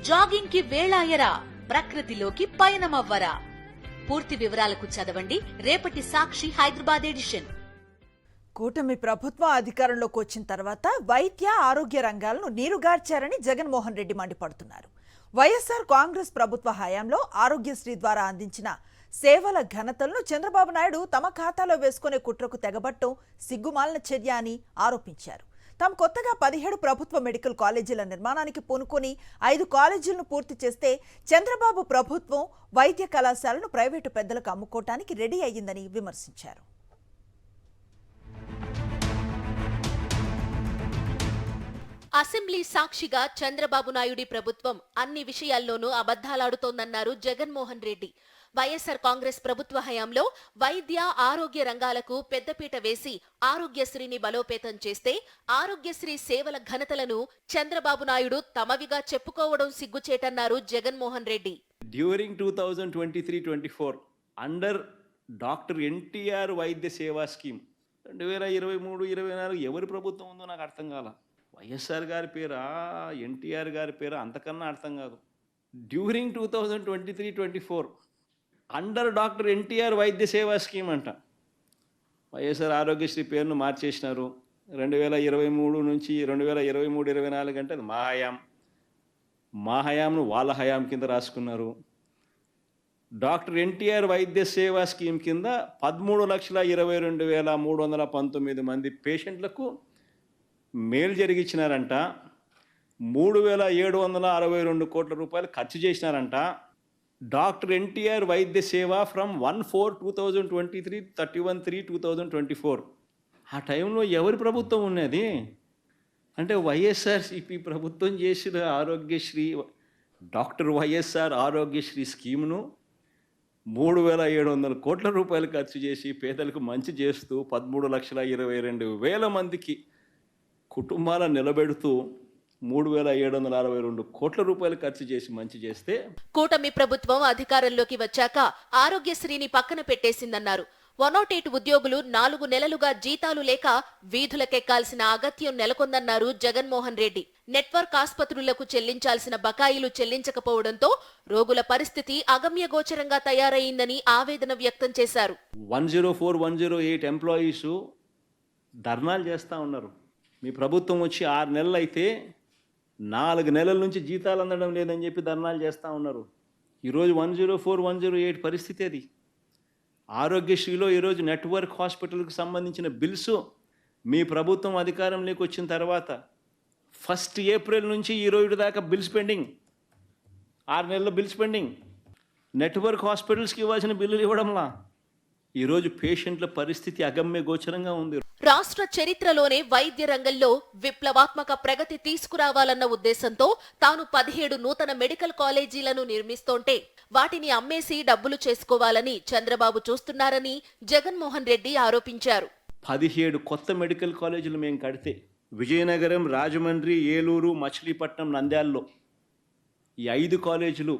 Jogging కి వేళాయరా, ప్రకృతిలోకి పయనమవ్వరా? పూర్తి వివరాలకు చదవండి రేపటి సాక్షి హైదరాబాద్ ఎడిషన్. కూటమి ప్రభుత్వం అధికారంలోకి వచ్చిన తర్వాత వైద్య ఆరోగ్య రంగాలను నీరుగార్చారని జగన్మోహన్ రెడ్డి మండిపడుతున్నారు. వైఎస్ఆర్ కాంగ్రెస్ ప్రభుత్వ హయాంలో ఆరోగ్యశ్రీ ద్వారా అందించిన సేవల ఘనతలను చంద్రబాబు నాయుడు తమ ఖాతాలో వేసుకునే కుట్రకు తెగబట్టం సిగ్గుమాలిన చర్య అని ఆరోపించారు. తాము కొత్తగా 17 ప్రభుత్వ మెడికల్ కాలేజీల నిర్మాణానికి పూనుకొని 5 కాలేజీలను పూర్తి చేస్తే చంద్రబాబు ప్రభుత్వం వైద్య కళాశాలను ప్రైవేటు పెద్దలకు అమ్ముకోవటానికి రెడీ అయ్యిందని విమర్శించారు. అసెంబ్లీ సాక్షిగా చంద్రబాబు నాయుడి ప్రభుత్వం అన్ని విషయాల్లోనూ అబద్ధాలాడుతోందన్నారు జగన్మోహన్ రెడ్డి. వైఎస్ఆర్ కాంగ్రెస్ ప్రభుత్వ హయాంలో వైద్య ఆరోగ్య రంగాలకు పెద్దపీట వేసి ఆరోగ్యశ్రీని బలోపేతం చేస్తే ఆరోగ్యశ్రీ సేవల ఘనతలను చంద్రబాబు నాయుడు తమవిగా చెప్పుకోవడం సిగ్గుచేటన్నారు Jaganmohan Reddy. During 2023-24 under doctor NTR Vaidya Seva scheme 2023-24 ఎవరి ప్రభుత్వం ఉందో నాకు అర్థం కాల. వైఎస్ఆర్ గారి పేరా ఎన్టీఆర్ గారి పేరా అంతకన్నా అర్థం కాదు. During 2023-24 under doctor NTR Vaidya Seva scheme అంట. వైఎస్ఆర్ ఆరోగ్యశ్రీ పేరును మార్చేసినారు. 2023 నుంచి 2023-24 అంటే అది మా హయాంను వాళ్ళ హయాం కింద రాసుకున్నారు. డాక్టర్ ఎన్టీఆర్ వైద్య సేవా స్కీమ్ కింద 13,22,319 మంది పేషెంట్లకు మేలు జరిగించినారంట. 3,762 కోట్ల రూపాయలు ఖర్చు చేసినారంట. డాక్టర్ ఎన్టీఆర్ వైద్య సేవ ఫ్రమ్ 1/4/2023 31/3/2024 ఆ టైంలో ఎవరి ప్రభుత్వం ఉన్నది అంటే వైఎస్ఆర్సీపీ ప్రభుత్వం చేసిన ఆరోగ్యశ్రీ డాక్టర్ వైఎస్ఆర్ ఆరోగ్యశ్రీ స్కీమ్ను 3,700 కోట్ల రూపాయలు ఖర్చు చేసి పేదలకు మంచి చేస్తూ 13,22,000 మందికి కుటుంబాలను నిలబెడుతూ 3,762 కోట్ల రూపాయలు ఖర్చు చేసి మంచి చేస్తే కూటమి ప్రభుత్వం అధికారంలోకి వచ్చాక ఆరోగ్యశ్రీని పక్కన పెట్టేసిందన్నారు. 108 ఉద్యోగులు 4 నెలలుగా జీతాలు లేక వీధులకెక్కాల్సిన అగత్యం నెలకొందన్నారు జగన్మోహన్ రెడ్డి. నెట్వర్క్ ఆసుపత్రులకు చెల్లించాల్సిన బకాయిలు చెల్లించకపోవడంతో రోగుల పరిస్థితి అగమ్యగోచరంగా తయారైందని ఆవేదన వ్యక్తం చేశారు. 104, 108 ఎంప్లాయీస్ ధర్నాలు చేస్తూ ఉన్నారు. మీ ప్రభుత్వం వచ్చి 6 నెలలు అయితే 4 నెలల నుంచి జీతాలు అందడం లేదని చెప్పి ధర్నాలు చేస్తూ ఉన్నారు. ఈరోజు 104, 108 పరిస్థితి అది. ఆరోగ్యశ్రీలో ఈరోజు నెట్వర్క్ హాస్పిటల్కి సంబంధించిన బిల్స్ మీ ప్రభుత్వం అధికారంలోకి వచ్చిన తర్వాత 1 ఏప్రిల్ నుంచి ఈ రోజు దాకా బిల్స్ పెండింగ్. 6 నెలల బిల్స్ పెండింగ్. నెట్వర్క్ హాస్పిటల్స్కి ఇవ్వాల్సిన బిల్లులు ఇవ్వడంలా ఈరోజు పేషెంట్ల పరిస్థితి అగమ్య గోచరంగా ఉంది. రాష్ట్ర చరిత్రలోనే వైద్య రంగంలో విప్లవాత్మక ప్రగతి తీసుకురావాలన్న ఉద్దేశంతో తాను 17 నూతన మెడికల్ కాలేజీలను నిర్మిస్తోంటే వాటిని అమ్మేసి డబ్బులు చేసుకోవాలని చంద్రబాబు చూస్తున్నారని జగన్మోహన్ రెడ్డి ఆరోపించారు. 17 కొత్త మెడికల్ కాలేజీలు మేము కడితే విజయనగరం, రాజమండ్రి, ఏలూరు, మచిలీపట్నం, నంద్యాలలో ఈ 5 కాలేజీలు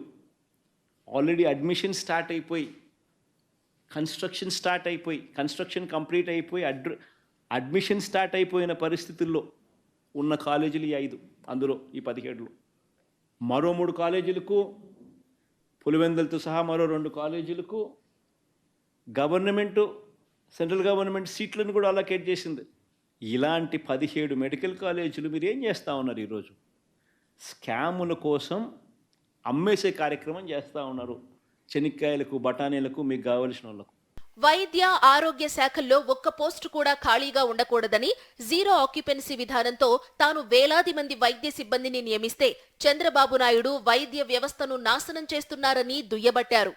ఆల్రెడీ అడ్మిషన్ స్టార్ట్ అయిపోయి కన్స్ట్రక్షన్ కంప్లీట్ అయిపోయి అడ్మిషన్ స్టార్ట్ అయిపోయిన పరిస్థితుల్లో ఉన్న కాలేజీలు ఈ 5, అందులో ఈ 17లో మరో 3 కాలేజీలకు పులివెందులతో సహా మరో 2 కాలేజీలకు సెంట్రల్ గవర్నమెంట్ సీట్లను కూడా అలొకేట్ చేసింది. ఇలాంటి 17 మెడికల్ కాలేజీలు మీరు ఏం చేస్తూ ఉన్నారు? ఈరోజు స్కాముల కోసం అమ్మేసే కార్యక్రమం చేస్తూ ఉన్నారు. చెనిక్కాయలకు, బఠానీలకు, మీకు కావలసిన వాళ్ళకు. వైద్య ఆరోగ్య శాఖల్లో ఒక్క పోస్టు కూడా ఖాళీగా ఉండకూడదని, జీరో ఆక్యుపెన్సీ విధానంతో తాను వేలాది మంది వైద్య సిబ్బందిని నియమిస్తే చంద్రబాబు నాయుడు వైద్య వ్యవస్థను నాశనం చేస్తున్నారని దుయ్యబట్టారు.